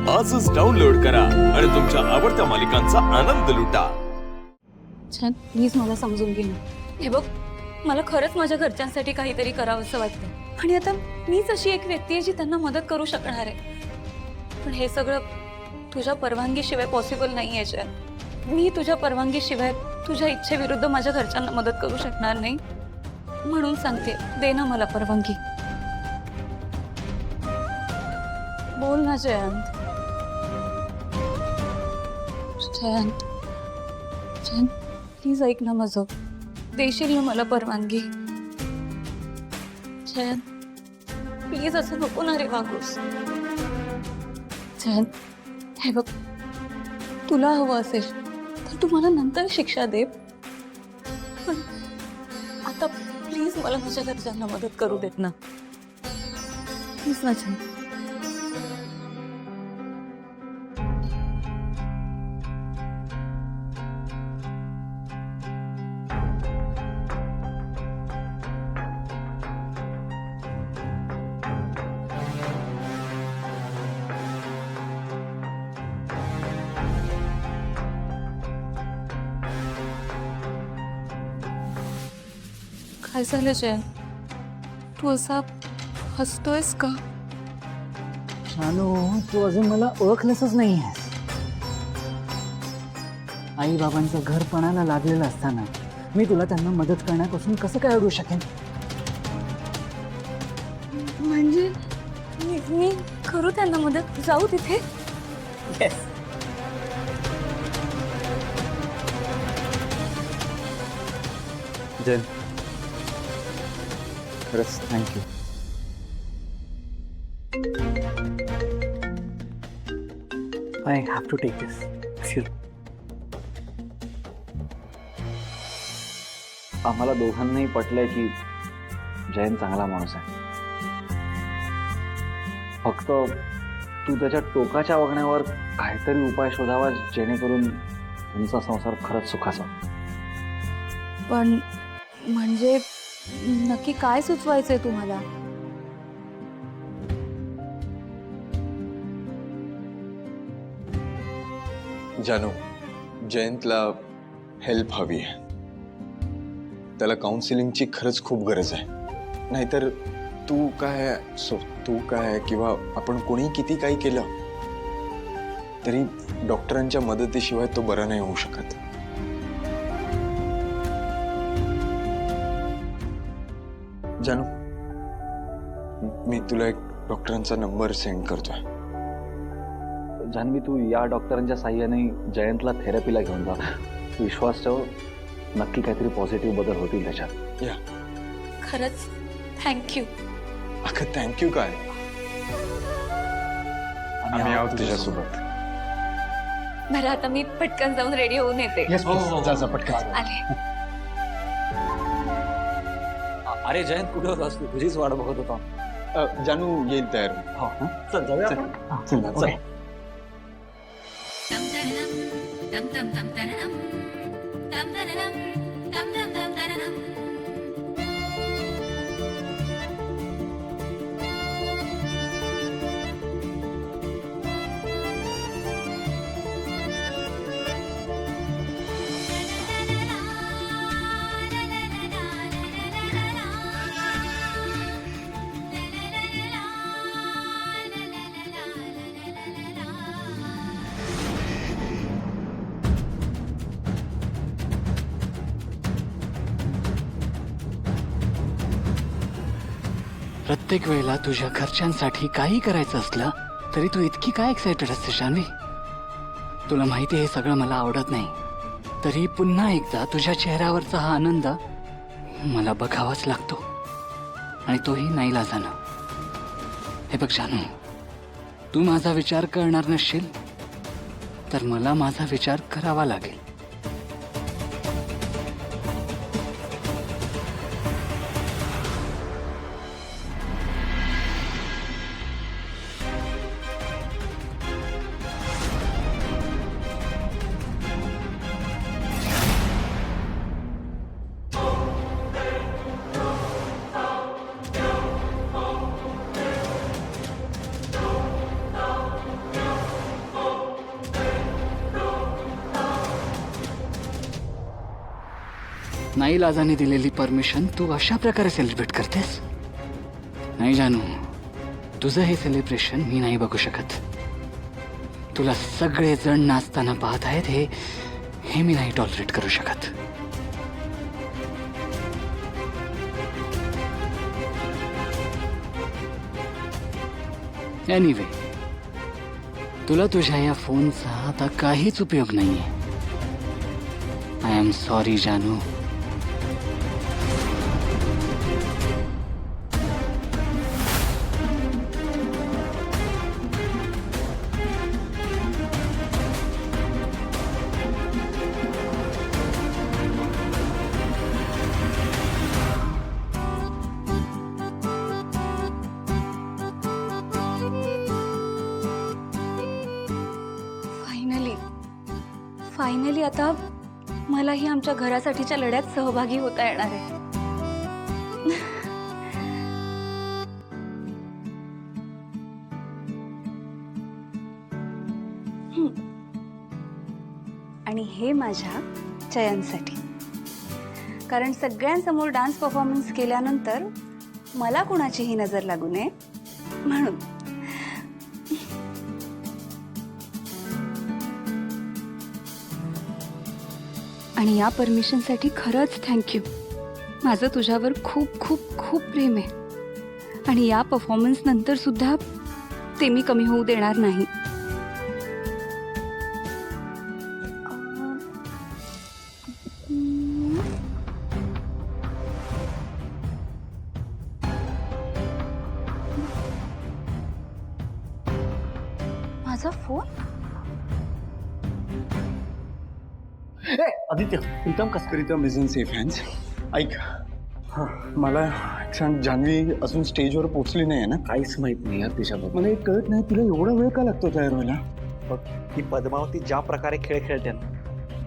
आजच डाउनलोड करा आणि तुमच्या आवडत्या मालिकांचा आनंद लुटा। छान, प्लीज मला समजून घे ना। हे बघ, मला खरंच माझ्या घरच्यांसाठी काहीतरी करावंसं वाटतं आणि आता मीच अशी एक व्यक्ती आहे जी त्यांना मदत करू शकणार आहे। पण हे सगळं तुझ्या परवानगीशिवाय पॉसिबल नाही आहे छान। मी तुझ्या परवानगीशिवाय तुझ्या इच्छेविरुद्ध माझ्या घरच्यांना मदत करू शकणार नाही, म्हणून सांगते, दे ना मला परवानगी। बोल ना जयंत। जयंत, जयंत, प्लीज ऐक ना माझं, देशील ना मला परवानगी? जयंत, प्लीज असं नको ना रे वागूस। जयंत, हे बघ, तुला हवं असेल तर तू मला नंतर शिक्षा दे, पण आता प्लीज मला माझ्या घरच्यांना मदत करू देत ना, प्लीज ना जयंत। काय झालं जयंत? तू असा हसतोयस का? शानू, तू अजून मला ओळखलंसच नाही आहेस। आई बाबांचं घर पणाला लागलेलं असताना मी तुला त्यांना मदत करण्यापासून कसं काय अडवू शकेन? म्हणजे मी करू त्यांना मदत, जाऊ तिथे? येस। जन, खरंच thank you. I have to take this. आम्हाला दोघांनाही पटलंय की जयंत चांगला माणूस आहे। फक्त तू त्याच्या टोकाच्या वागण्यावर काहीतरी उपाय शोधावा, जेणेकरून तुमचा संसार खरंच सुखाचा। पण म्हणजे नक्की काय सुचवायचंय तुम्हाला? जानू, जयंतला हेल्प हवी आहे। त्याला काउन्सिलिंगची खरंच खूप गरज आहे। नाहीतर तू काय किंवा आपण कोणी किती काही केलं तरी डॉक्टरांच्या मदतीशिवाय तो बरा नाही होऊ शकत। जानू, मी तुला एक डॉक्टरांचा नंबर सेंड करतोय। जान्हवी, तू या डॉक्टरांच्या साह्याने जयंतला थेरपीला घेऊन जा। विश्वास ठेव, नक्की काहीतरी पॉझिटिव्ह बदल होतील त्याच्यात। या, खरंच थँक्यू। अगं थँक्यू काय, आम्ही आहोत तुझ्यासोबत। बरं, आता मी पटकन जाऊन रेडी होऊन येते। जा पटकन। आले। अरे जयंत, कुठे होतास तू? तुझीच वाट बघत होता। जानू येईल तयार। हो, चल जाऊया आपण। चल। प्रत्येक वेळेला तुझ्या घरच्यांसाठी काही करायचं असलं तरी तू इतकी काय एक्साइटेड असते शान्वी? तुला माहिती आहे हे सगळं मला आवडत नाही, तरी पुन्हा एकदा तुझ्या चेहऱ्यावरचा हा आनंद मला बघावाच लागतो, आणि तोही नाईलाजानं। हे बघ शानू, तू माझा विचार करणार नसशील तर मला माझा विचार करावा लागेल। नाईलाजाने दिलेली परमिशन तू अशा प्रकारे सेलिब्रेट करतेस? नाही जानू, तुझं हे सेलिब्रेशन मी नाही बघू शकत. तुला सगळे जण नाचताना पाहत आहेत हे मी नाही टॉलरेट करू शकत. एनिवे, तुला तुझ्या या फोनचा आता काहीच उपयोग नाहीये. आय एम सॉरी जानू. फायनली आता मलाही आमच्या घरासाठीच्या लढ्यात सहभागी होता येणार आहे. आणि हे माझ्या चयनसाठी. कारण सगळ्यांसमोर डान्स परफॉर्मन्स केल्यानंतर मला कुणाचीही नजर लागू नये म्हणून. आणि या परमिशनसाठी खरंच थँक्यू. माझं तुझ्यावर खूप खूप खूप प्रेम आहे आणि या परफॉर्मन्स नंतर सुद्धा ते मी कमी होऊ देणार नाही. माझा phone. Aditya, Pritam is in safe hands. ऐक, मला एक सांग, जान्हवी अजून स्टेजवर पोहोचली नाही आहे ना? काहीच माहित नाही यार तिच्याबद्दल. मला एक कळत नाही, तिला एवढा वेळ का लागतो तयार व्हायला? बघ, ती पद्मावती ज्या प्रकारे खेळ खेळते ना,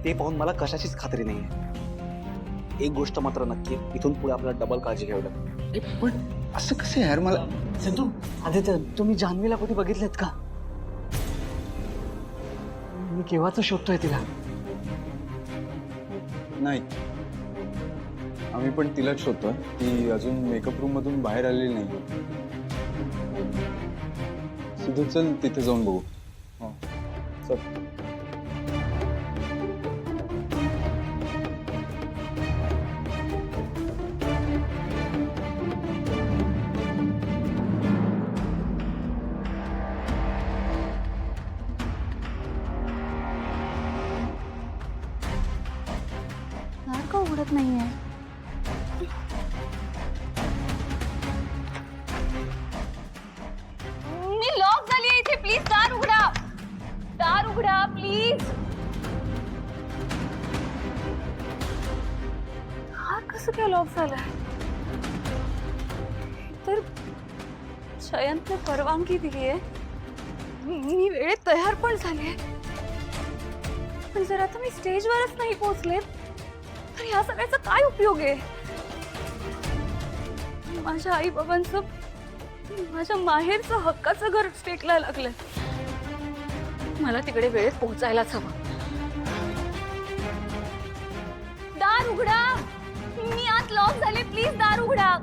ते पाहून मला कशाचीच खात्री नाहीये. एक गोष्ट मात्र नक्की आहे, इथून पुढे आपल्याला डबल काळजी घ्यावी लागेल. पण असं कसं यार? मला सिद्धू, आदित्य, तुम्ही जान्हवीला कुठे बघितलेत का? मी केव्हाच शोधतोय तिला. नाही, आम्ही पण तिलाच शोधतोय. ती अजून मेकअप रूम मधून बाहेर आलेली नाही. सिद्धू, चल तिथे जाऊन बघू. चल. दार का उघडत नाहीये? मी लॉक झाली इथे. प्लीज दार उघडा. दार उघडा प्लीज. दार कसं काय लॉक झालंय? तर जयंतने परवानगी दिली आहे. मी वेळेत तयार पण झाले. पण जर आता मी स्टेजवरच नाही पोहोचले तर ह्या सगळ्याचा काय उपयोग आहे? माझ्या आई बाबांचं, माझ्या माहेरचं हक्काचं घर स्टेटला लागलंय. मला तिकडे वेळेत पोहोचायलाच हवं. दार उघडा. मी आत लॉक झाले. प्लीज दार उघडा.